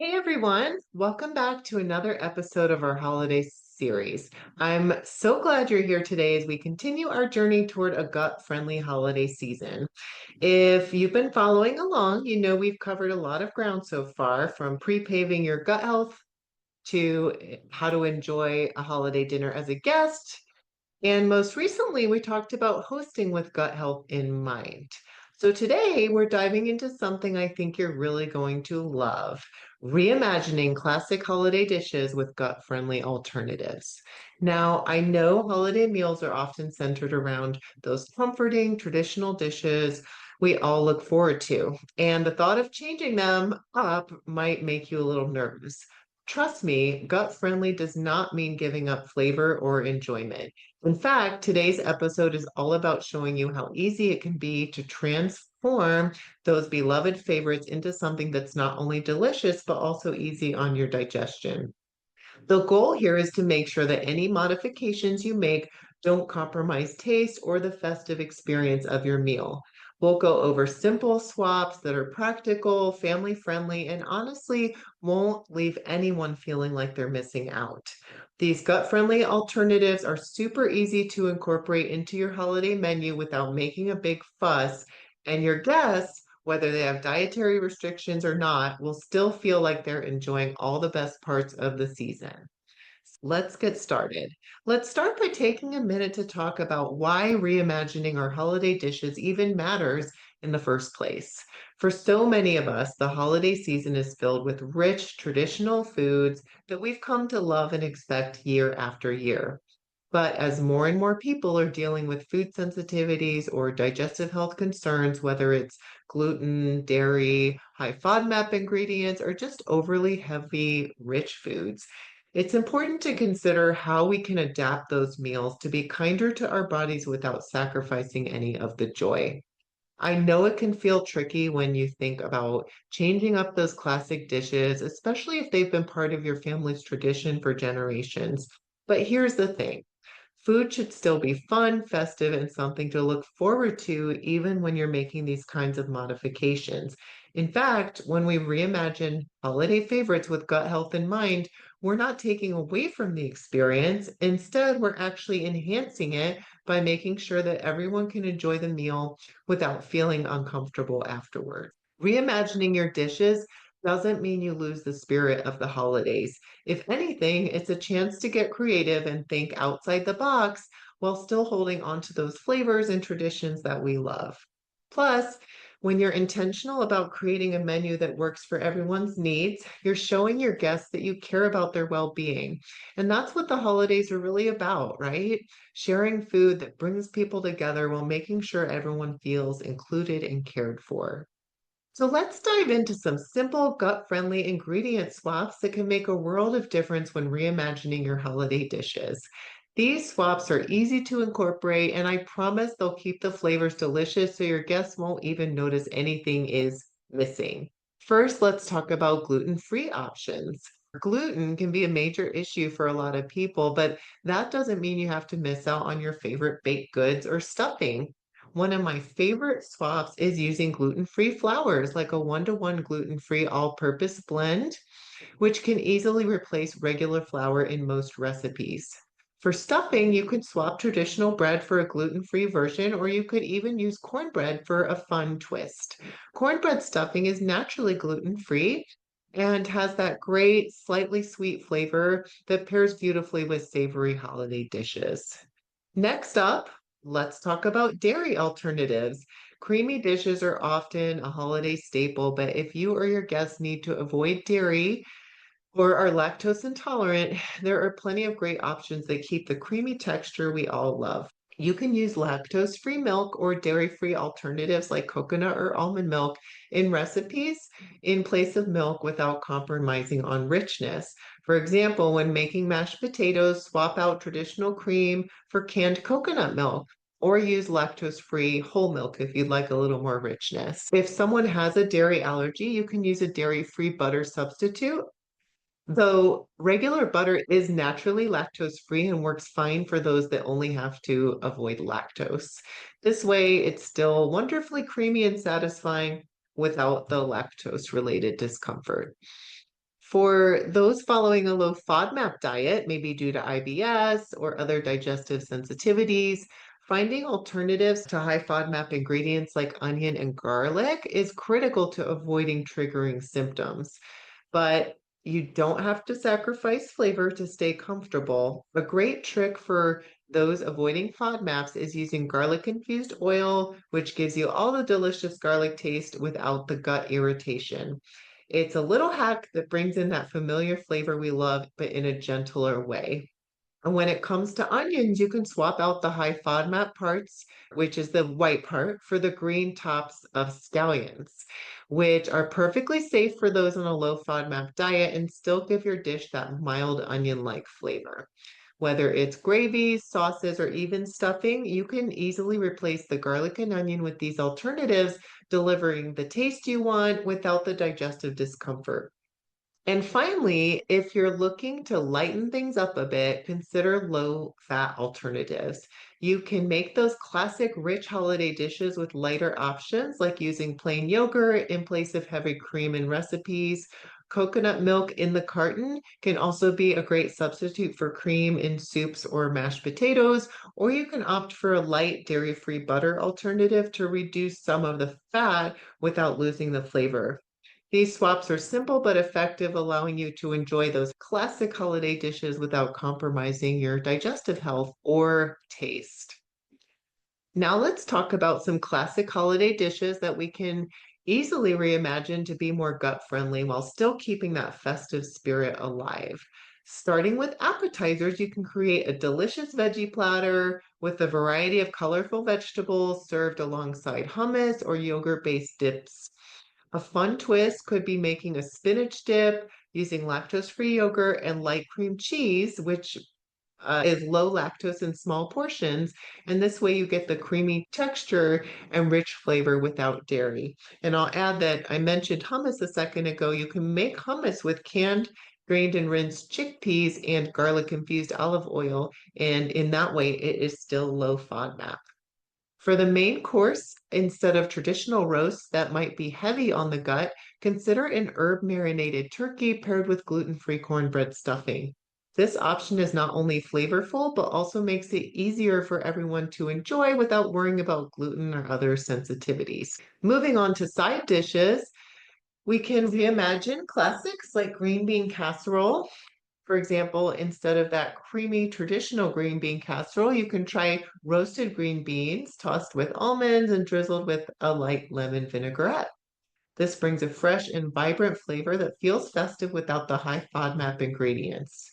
Hey everyone, welcome back to another episode of our holiday series. I'm so glad you're here today as we continue our journey toward a gut-friendly holiday season. If you've been following along, you know we've covered a lot of ground so far, from pre-paving your gut health to how to enjoy a holiday dinner as a guest, and most recently, we talked about hosting with gut health in mind. So today, we're diving into something I think you're really going to love: reimagining classic holiday dishes with gut friendly alternatives. Now, I know holiday meals are often centered around those comforting traditional dishes we all look forward to, and the thought of changing them up might make you a little nervous. Trust me, gut friendly does not mean giving up flavor or enjoyment. In fact, today's episode is all about showing you how easy it can be to transform those beloved favorites into something that's not only delicious, but also easy on your digestion. The goal here is to make sure that any modifications you make don't compromise taste or the festive experience of your meal. We'll go over simple swaps that are practical, family friendly, and honestly won't leave anyone feeling like they're missing out. These gut friendly alternatives are super easy to incorporate into your holiday menu without making a big fuss, and your guests, whether they have dietary restrictions or not, will still feel like they're enjoying all the best parts of the season. Let's get started. Let's start by taking a minute to talk about why reimagining our holiday dishes even matters in the first place. For so many of us, the holiday season is filled with rich traditional foods that we've come to love and expect year after year. But as more and more people are dealing with food sensitivities or digestive health concerns, whether it's gluten, dairy, high FODMAP ingredients, or just overly heavy, rich foods, it's important to consider how we can adapt those meals to be kinder to our bodies without sacrificing any of the joy. I know it can feel tricky when you think about changing up those classic dishes, especially if they've been part of your family's tradition for generations. But here's the thing: food should still be fun, festive, and something to look forward to, even when you're making these kinds of modifications. In fact, when we reimagine holiday favorites with gut health in mind, we're not taking away from the experience. Instead, we're actually enhancing it by making sure that everyone can enjoy the meal without feeling uncomfortable afterward. Reimagining your dishes doesn't mean you lose the spirit of the holidays. If anything, it's a chance to get creative and think outside the box while still holding on to those flavors and traditions that we love. Plus, when you're intentional about creating a menu that works for everyone's needs, you're showing your guests that you care about their well being. And that's what the holidays are really about, right? Sharing food that brings people together while making sure everyone feels included and cared for. So let's dive into some simple, gut-friendly ingredient swaps that can make a world of difference when reimagining your holiday dishes. These swaps are easy to incorporate, and I promise they'll keep the flavors delicious so your guests won't even notice anything is missing. First, let's talk about gluten-free options. Gluten can be a major issue for a lot of people, but that doesn't mean you have to miss out on your favorite baked goods or stuffing. One of my favorite swaps is using gluten-free flours, like a one-to-one gluten-free all-purpose blend, which can easily replace regular flour in most recipes. For stuffing, you could swap traditional bread for a gluten-free version, or you could even use cornbread for a fun twist. Cornbread stuffing is naturally gluten-free and has that great, slightly sweet flavor that pairs beautifully with savory holiday dishes. Next up, let's talk about dairy alternatives. Creamy dishes are often a holiday staple, but if you or your guests need to avoid dairy or are lactose intolerant, there are plenty of great options that keep the creamy texture we all love. You can use lactose-free milk or dairy-free alternatives like coconut or almond milk in recipes in place of milk without compromising on richness. For example, when making mashed potatoes, swap out traditional cream for canned coconut milk, or use lactose-free whole milk if you'd like a little more richness. If someone has a dairy allergy, you can use a dairy-free butter substitute, though regular butter is naturally lactose free and works fine for those that only have to avoid lactose. This way, it's still wonderfully creamy and satisfying without the lactose related discomfort. For those following a low FODMAP diet, maybe due to IBS or other digestive sensitivities, finding alternatives to high FODMAP ingredients like onion and garlic is critical to avoiding triggering symptoms. But you don't have to sacrifice flavor to stay comfortable. A great trick for those avoiding FODMAPs is using garlic infused oil, which gives you all the delicious garlic taste without the gut irritation. It's a little hack that brings in that familiar flavor we love, but in a gentler way. And when it comes to onions, you can swap out the high FODMAP parts, which is the white part, for the green tops of scallions, which are perfectly safe for those on a low FODMAP diet and still give your dish that mild onion-like flavor. Whether it's gravies, sauces, or even stuffing, you can easily replace the garlic and onion with these alternatives, delivering the taste you want without the digestive discomfort. And finally, if you're looking to lighten things up a bit, consider low fat alternatives. You can make those classic rich holiday dishes with lighter options, like using plain yogurt in place of heavy cream in recipes. Coconut milk in the carton can also be a great substitute for cream in soups or mashed potatoes, or you can opt for a light dairy-free butter alternative to reduce some of the fat without losing the flavor. These swaps are simple but effective, allowing you to enjoy those classic holiday dishes without compromising your digestive health or taste. Now let's talk about some classic holiday dishes that we can easily reimagine to be more gut friendly while still keeping that festive spirit alive. Starting with appetizers, you can create a delicious veggie platter with a variety of colorful vegetables served alongside hummus or yogurt-based dips. A fun twist could be making a spinach dip using lactose-free yogurt and light cream cheese, which is low lactose in small portions. And this way you get the creamy texture and rich flavor without dairy. And I'll add that I mentioned hummus a second ago. You can make hummus with canned, drained, and rinsed chickpeas and garlic infused olive oil. And in that way, it is still low FODMAP. For the main course, instead of traditional roasts that might be heavy on the gut, consider an herb marinated turkey paired with gluten-free cornbread stuffing. This option is not only flavorful, but also makes it easier for everyone to enjoy without worrying about gluten or other sensitivities. Moving on to side dishes, we can reimagine classics like green bean casserole. For example, instead of that creamy traditional green bean casserole, you can try roasted green beans tossed with almonds and drizzled with a light lemon vinaigrette. This brings a fresh and vibrant flavor that feels festive without the high FODMAP ingredients.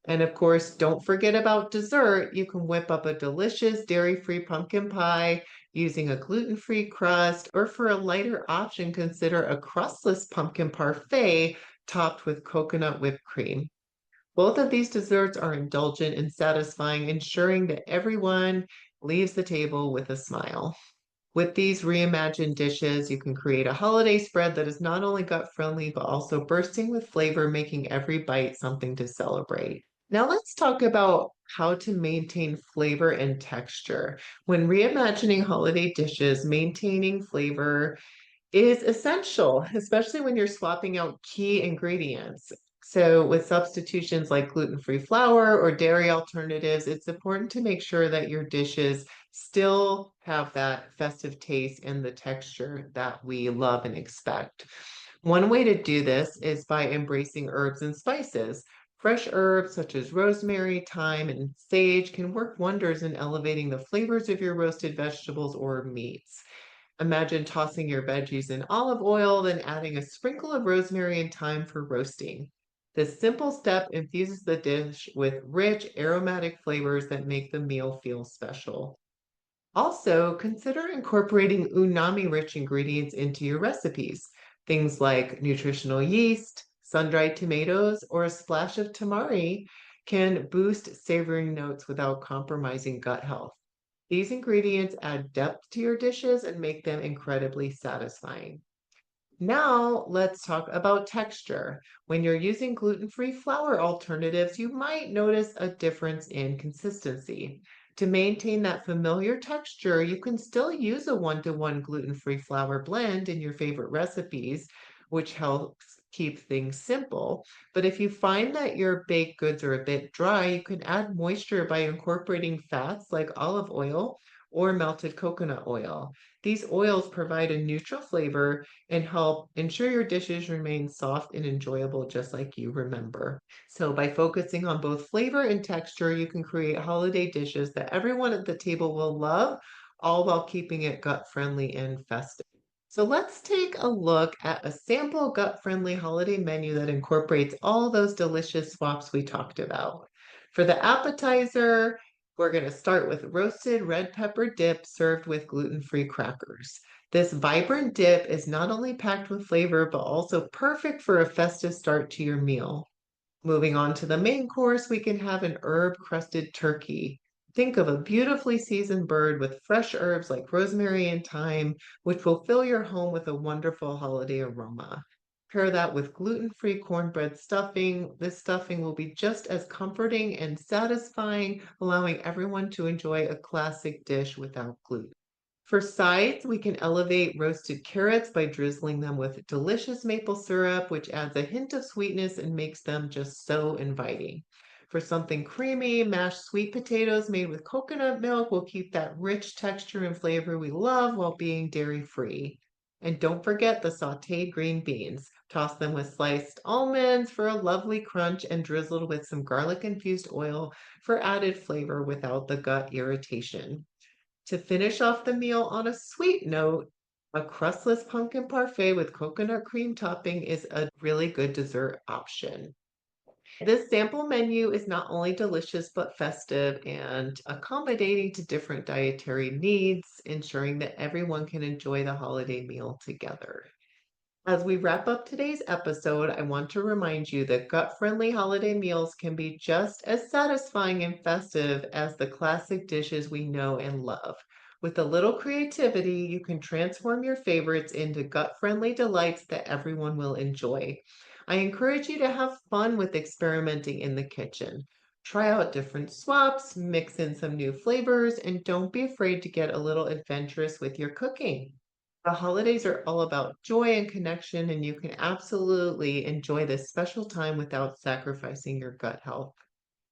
And of course, don't forget about dessert. You can whip up a delicious dairy-free pumpkin pie using a gluten-free crust, or for a lighter option, consider a crustless pumpkin parfait topped with coconut whipped cream. Both of these desserts are indulgent and satisfying, ensuring that everyone leaves the table with a smile. With these reimagined dishes, you can create a holiday spread that is not only gut friendly, but also bursting with flavor, making every bite something to celebrate. Now, let's talk about how to maintain flavor and texture. When reimagining holiday dishes, maintaining flavor is essential, especially when you're swapping out key ingredients. So, with substitutions like gluten-free flour or dairy alternatives, it's important to make sure that your dishes still have that festive taste and the texture that we love and expect. One way to do this is by embracing herbs and spices. Fresh herbs such as rosemary, thyme, and sage can work wonders in elevating the flavors of your roasted vegetables or meats. Imagine tossing your veggies in olive oil, then adding a sprinkle of rosemary and thyme for roasting. This simple step infuses the dish with rich, aromatic flavors that make the meal feel special. Also, consider incorporating umami-rich ingredients into your recipes. Things like nutritional yeast, sun-dried tomatoes, or a splash of tamari can boost savoring notes without compromising gut health. These ingredients add depth to your dishes and make them incredibly satisfying. Now, let's talk about texture. When you're using gluten-free flour alternatives, you might notice a difference in consistency. To maintain that familiar texture, you can still use a one-to-one gluten-free flour blend in your favorite recipes, which helps keep things simple. But if you find that your baked goods are a bit dry, you can add moisture by incorporating fats like olive oil or melted coconut oil. These oils provide a neutral flavor and help ensure your dishes remain soft and enjoyable, just like you remember. So, by focusing on both flavor and texture, you can create holiday dishes that everyone at the table will love, all while keeping it gut friendly and festive. So let's take a look at a sample gut-friendly holiday menu that incorporates all those delicious swaps we talked about. For the appetizer, we're going to start with roasted red pepper dip served with gluten-free crackers. This vibrant dip is not only packed with flavor, but also perfect for a festive start to your meal. Moving on to the main course, we can have an herb-crusted turkey. Think of a beautifully seasoned bird with fresh herbs like rosemary and thyme, which will fill your home with a wonderful holiday aroma. Pair that with gluten-free cornbread stuffing. This stuffing will be just as comforting and satisfying, allowing everyone to enjoy a classic dish without gluten. For sides, we can elevate roasted carrots by drizzling them with delicious maple syrup, which adds a hint of sweetness and makes them just so inviting. For something creamy, mashed sweet potatoes made with coconut milk will keep that rich texture and flavor we love while being dairy-free. And don't forget the sautéed green beans. Toss them with sliced almonds for a lovely crunch and drizzled with some garlic-infused oil for added flavor without the gut irritation. To finish off the meal on a sweet note, a crustless pumpkin parfait with coconut cream topping is a really good dessert option. This sample menu is not only delicious but festive and accommodating to different dietary needs, ensuring that everyone can enjoy the holiday meal together. As we wrap up today's episode, I want to remind you that gut friendly holiday meals can be just as satisfying and festive as the classic dishes we know and love. With a little creativity, you can transform your favorites into gut friendly delights that everyone will enjoy. I encourage you to have fun with experimenting in the kitchen. Try out different swaps, mix in some new flavors, and don't be afraid to get a little adventurous with your cooking. The holidays are all about joy and connection, and you can absolutely enjoy this special time without sacrificing your gut health.